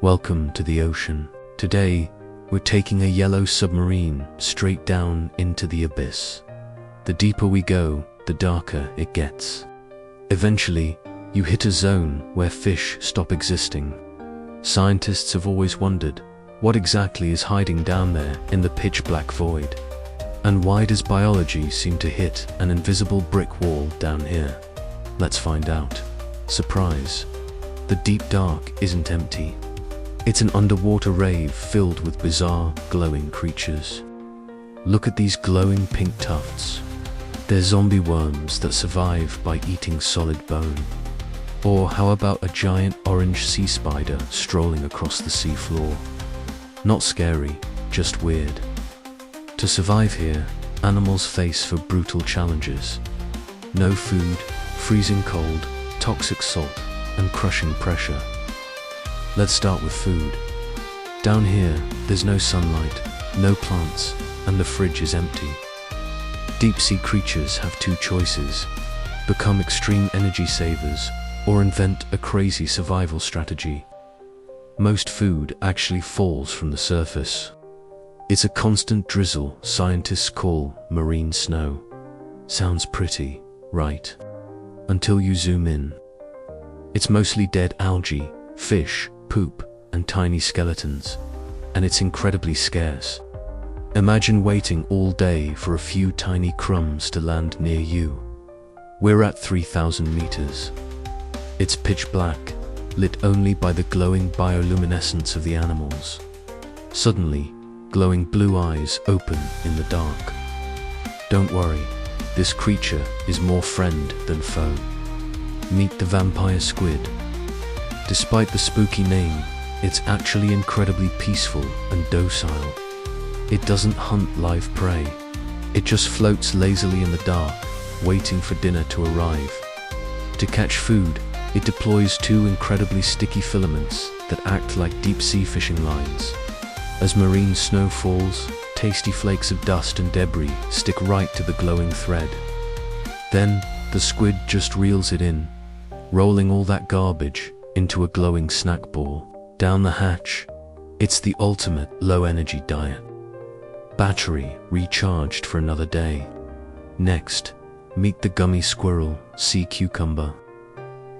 Welcome to the ocean. Today, we're taking a yellow submarine straight down into the abyss. The deeper we go, the darker it gets. Eventually, you hit a zone where fish stop existing. Scientists have always wondered, what exactly is hiding down there in the pitch-black void? And why does biology seem to hit an invisible brick wall down here? Let's find out. Surprise! The deep dark isn't empty. It's an underwater rave filled with bizarre, glowing creatures. Look at these glowing pink tufts. They're zombie worms that survive by eating solid bone. Or how about a giant orange sea spider strolling across the sea floor? Not scary, just weird. To survive here, animals face for brutal challenges. No food, freezing cold, toxic salt, and crushing pressure. Let's start with food. Down here, there's no sunlight, no plants, and the fridge is empty. Deep-sea creatures have two choices: become extreme energy savers, or invent a crazy survival strategy. Most food actually falls from the surface. It's a constant drizzle scientists call marine snow. Sounds pretty, right? Until you zoom in. It's mostly dead algae, fish, poop, and tiny skeletons, and it's incredibly scarce. Imagine waiting all day for a few tiny crumbs to land near you. We're at 3,000 meters. It's pitch black, lit only by the glowing bioluminescence of the animals. Suddenly, glowing blue eyes open in the dark. Don't worry, this creature is more friend than foe. Meet the vampire squid. Despite the spooky name, it's actually incredibly peaceful and docile. It doesn't hunt live prey. It just floats lazily in the dark, waiting for dinner to arrive. To catch food, it deploys two incredibly sticky filaments that act like deep-sea fishing lines. As marine snow falls, tasty flakes of dust and debris stick right to the glowing thread. Then, the squid just reels it in, rolling all that garbage into a glowing snack ball. Down the hatch, it's the ultimate low-energy diet. Battery recharged for another day. Next, meet the gummy squirrel, sea cucumber.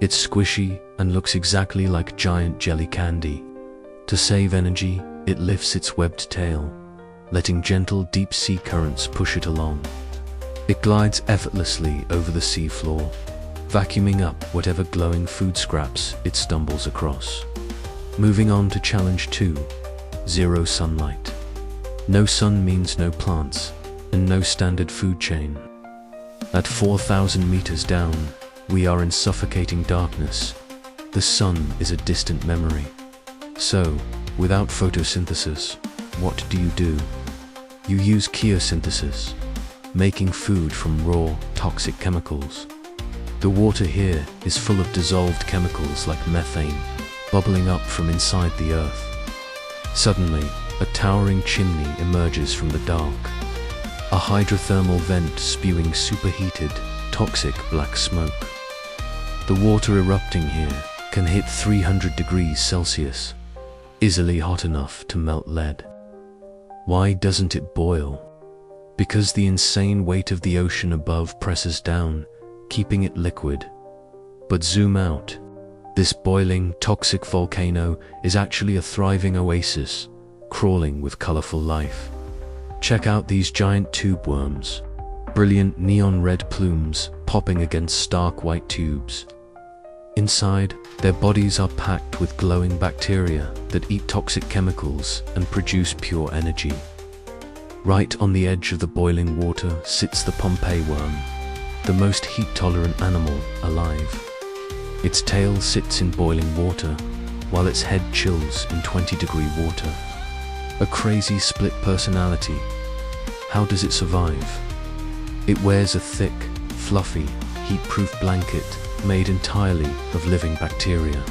It's squishy and looks exactly like giant jelly candy. To save energy, it lifts its webbed tail, letting gentle deep-sea currents push it along. It glides effortlessly over the sea floor, vacuuming up whatever glowing food scraps it stumbles across. Moving on to challenge 2, zero sunlight. No sun means no plants, and no standard food chain. At 4,000 meters down, we are in suffocating darkness. The sun is a distant memory. So, without photosynthesis, what do? You use chemosynthesis, making food from raw, toxic chemicals. The water here is full of dissolved chemicals like methane, bubbling up from inside the earth. Suddenly, a towering chimney emerges from the dark. A hydrothermal vent spewing superheated, toxic black smoke. The water erupting here can hit 300 degrees Celsius, easily hot enough to melt lead. Why doesn't it boil? Because the insane weight of the ocean above presses down, keeping it liquid. But zoom out. This boiling, toxic volcano is actually a thriving oasis, crawling with colorful life. Check out these giant tube worms. Brilliant neon red plumes popping against stark white tubes. Inside, their bodies are packed with glowing bacteria that eat toxic chemicals and produce pure energy. Right on the edge of the boiling water sits the Pompeii worm, the most heat-tolerant animal alive. Its tail sits in boiling water, while its head chills in 20-degree water. A crazy split personality. How does it survive? It wears a thick, fluffy, heat-proof blanket made entirely of living bacteria.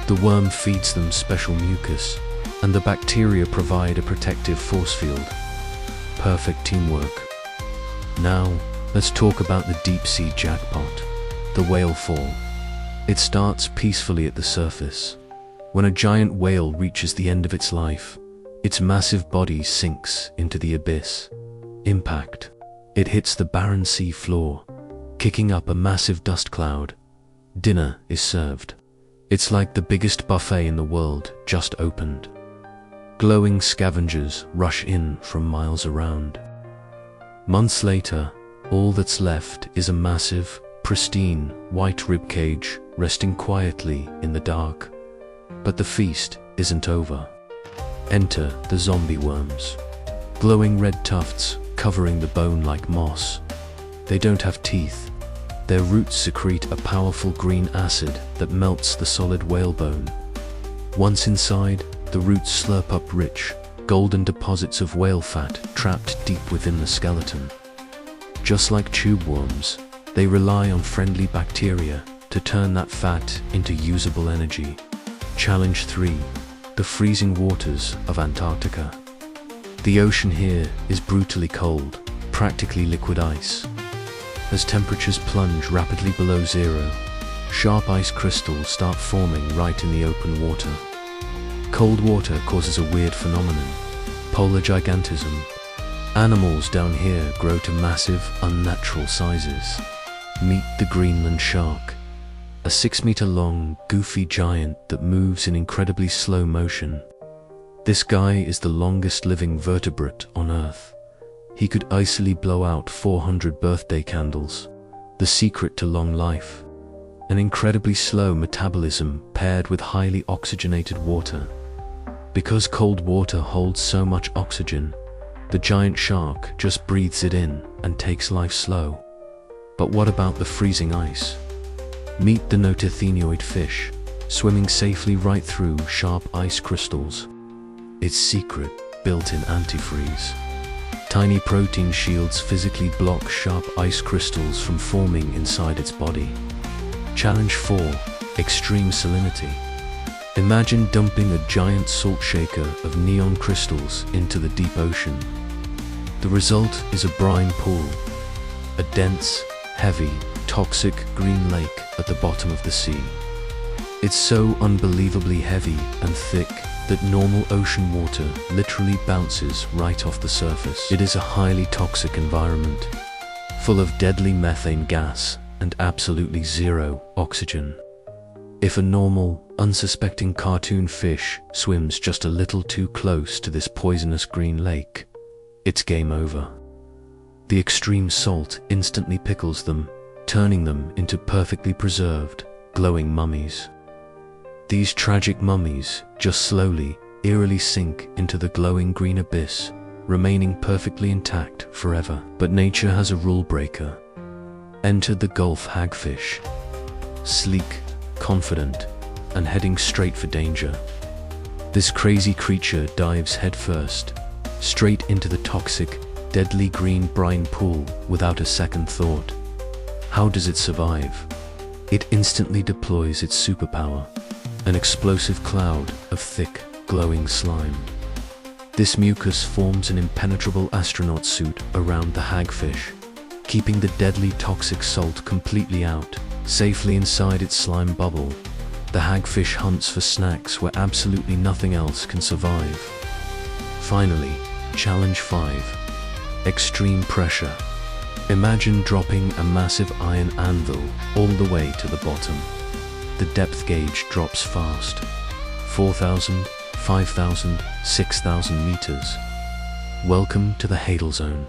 The worm feeds them special mucus, and the bacteria provide a protective force field. Perfect teamwork. Now, let's talk about the deep-sea jackpot, the whale fall. It starts peacefully at the surface. When a giant whale reaches the end of its life, its massive body sinks into the abyss. Impact. It hits the barren sea floor, kicking up a massive dust cloud. Dinner is served. It's like the biggest buffet in the world just opened. Glowing scavengers rush in from miles around. Months later, all that's left is a massive, pristine, white ribcage resting quietly in the dark. But the feast isn't over. Enter the zombie worms. Glowing red tufts covering the bone like moss. They don't have teeth. Their roots secrete a powerful green acid that melts the solid whalebone. Once inside, the roots slurp up rich, golden deposits of whale fat trapped deep within the skeleton. Just like tube worms, they rely on friendly bacteria to turn that fat into usable energy. Challenge 3. The freezing waters of Antarctica. The ocean here is brutally cold, practically liquid ice. As temperatures plunge rapidly below zero, sharp ice crystals start forming right in the open water. Cold water causes a weird phenomenon, polar gigantism. Animals down here grow to massive, unnatural sizes. Meet the Greenland shark, a 6-meter-long, goofy giant that moves in incredibly slow motion. This guy is the longest living vertebrate on Earth. He could icily blow out 400 birthday candles, the secret to long life. An incredibly slow metabolism paired with highly oxygenated water. Because cold water holds so much oxygen, the giant shark just breathes it in and takes life slow. But what about the freezing ice? Meet the notothenoid fish, swimming safely right through sharp ice crystals. Its secret, built-in antifreeze. Tiny protein shields physically block sharp ice crystals from forming inside its body. Challenge 4. Extreme salinity. Imagine dumping a giant salt shaker of neon crystals into the deep ocean. The result is a brine pool, a dense, heavy, toxic green lake at the bottom of the sea. It's so unbelievably heavy and thick that normal ocean water literally bounces right off the surface. It is a highly toxic environment, full of deadly methane gas and absolutely zero oxygen. If a normal, unsuspecting cartoon fish swims just a little too close to this poisonous green lake, it's game over. The extreme salt instantly pickles them, turning them into perfectly preserved, glowing mummies. These tragic mummies just slowly, eerily sink into the glowing green abyss, remaining perfectly intact forever. But nature has a rule breaker. Enter the Gulf hagfish. Sleek, confident, and heading straight for danger. This crazy creature dives headfirst, straight into the toxic, deadly green brine pool without a second thought. How does it survive? It instantly deploys its superpower, an explosive cloud of thick, glowing slime. This mucus forms an impenetrable astronaut suit around the hagfish, keeping the deadly toxic salt completely out. Safely inside its slime bubble, the hagfish hunts for snacks where absolutely nothing else can survive. Finally, Challenge 5. Extreme pressure. Imagine dropping a massive iron anvil all the way to the bottom. The depth gauge drops fast. 4,000, 5,000, 6,000 meters. Welcome to the Hadal Zone.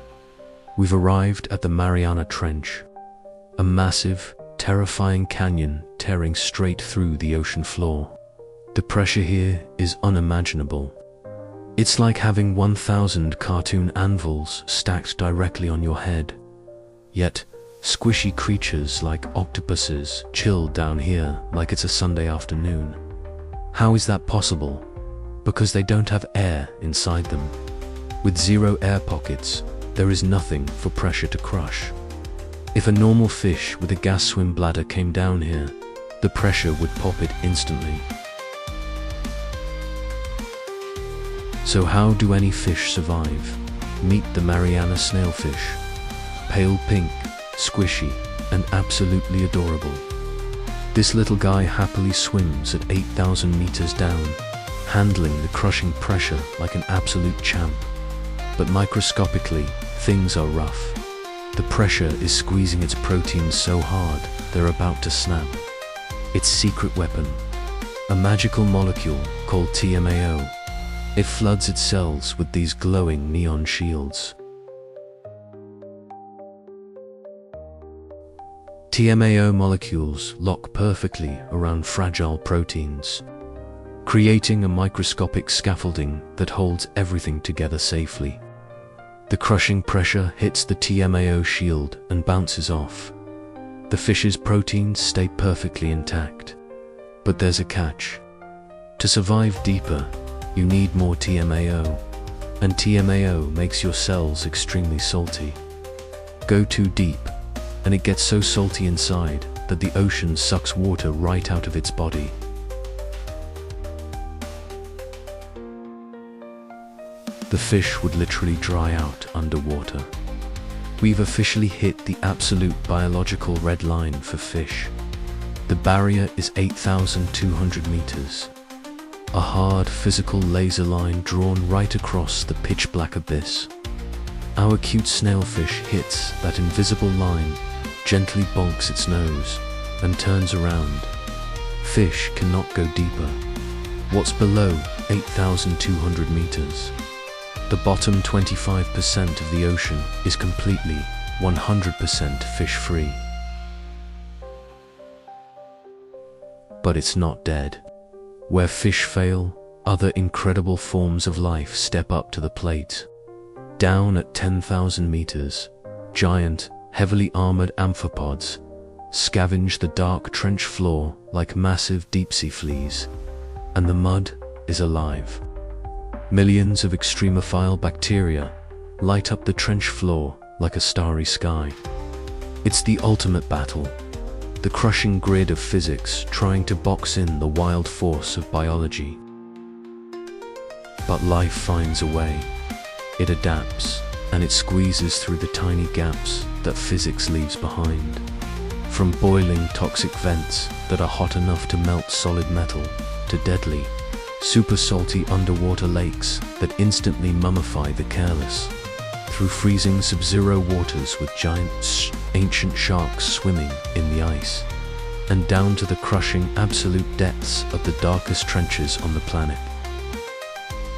We've arrived at the Mariana Trench, a massive, terrifying canyon tearing straight through the ocean floor. The pressure here is unimaginable. It's like having 1,000 cartoon anvils stacked directly on your head. Yet, squishy creatures like octopuses chill down here like it's a Sunday afternoon. How is that possible? Because they don't have air inside them. With zero air pockets, there is nothing for pressure to crush. If a normal fish with a gas swim bladder came down here, the pressure would pop it instantly. So how do any fish survive? Meet the Mariana snailfish. Pale pink, squishy, and absolutely adorable. This little guy happily swims at 8,000 meters down, handling the crushing pressure like an absolute champ. But microscopically, things are rough. The pressure is squeezing its proteins so hard, they're about to snap. Its secret weapon, a magical molecule called TMAO. It floods its cells with these glowing neon shields. TMAO molecules lock perfectly around fragile proteins, creating a microscopic scaffolding that holds everything together safely. The crushing pressure hits the TMAO shield and bounces off. The fish's proteins stay perfectly intact. But there's a catch. To survive deeper, you need more TMAO, and TMAO makes your cells extremely salty. Go too deep, and it gets so salty inside that the ocean sucks water right out of its body. The fish would literally dry out underwater. We've officially hit the absolute biological red line for fish. The barrier is 8,200 meters. A hard physical laser line drawn right across the pitch-black abyss. Our cute snailfish hits that invisible line, gently bonks its nose, and turns around. Fish cannot go deeper. What's below 8,200 meters? The bottom 25% of the ocean is completely 100% fish-free. But it's not dead. Where fish fail, other incredible forms of life step up to the plate. Down at 10,000 meters, giant, heavily armored amphipods scavenge the dark trench floor like massive deep-sea fleas, and the mud is alive. Millions of extremophile bacteria light up the trench floor like a starry sky. It's the ultimate battle, the crushing grid of physics trying to box in the wild force of biology. But life finds a way. It adapts, and it squeezes through the tiny gaps that physics leaves behind. From boiling toxic vents that are hot enough to melt solid metal, to deadly, super salty underwater lakes that instantly mummify the careless. Through freezing sub-zero waters with giant, ancient sharks swimming in the ice, and down to the crushing absolute depths of the darkest trenches on the planet.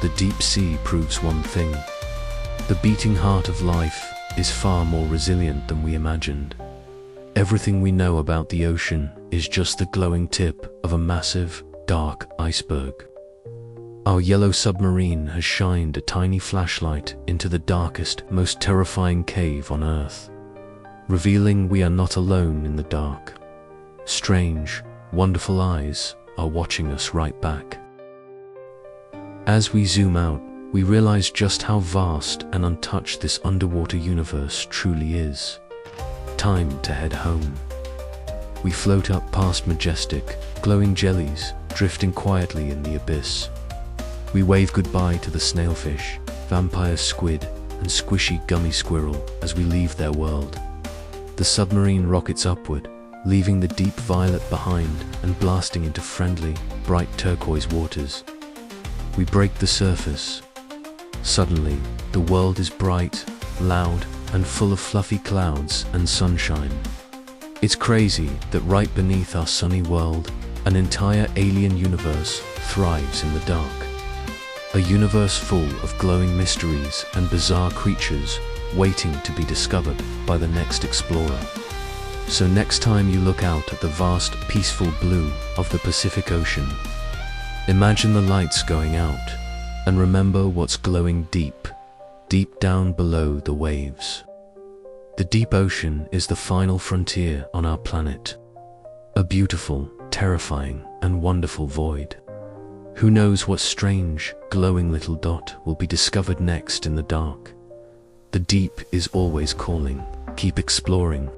The deep sea proves one thing. The beating heart of life is far more resilient than we imagined. Everything we know about the ocean is just the glowing tip of a massive, dark iceberg. Our yellow submarine has shined a tiny flashlight into the darkest, most terrifying cave on Earth, revealing we are not alone in the dark. Strange, wonderful eyes are watching us right back. As we zoom out, we realize just how vast and untouched this underwater universe truly is. Time to head home. We float up past majestic, glowing jellies drifting quietly in the abyss. We wave goodbye to the snailfish, vampire squid, and squishy gummy squirrel as we leave their world. The submarine rockets upward, leaving the deep violet behind and blasting into friendly, bright turquoise waters. We break the surface. Suddenly, the world is bright, loud, and full of fluffy clouds and sunshine. It's crazy that right beneath our sunny world, an entire alien universe thrives in the dark. A universe full of glowing mysteries and bizarre creatures waiting to be discovered by the next explorer. So next time you look out at the vast, peaceful blue of the Pacific Ocean, imagine the lights going out, and remember what's glowing deep, deep down below the waves. The deep ocean is the final frontier on our planet. A beautiful, terrifying, and wonderful void. Who knows what strange, glowing little dot will be discovered next in the dark? The deep is always calling. Keep exploring.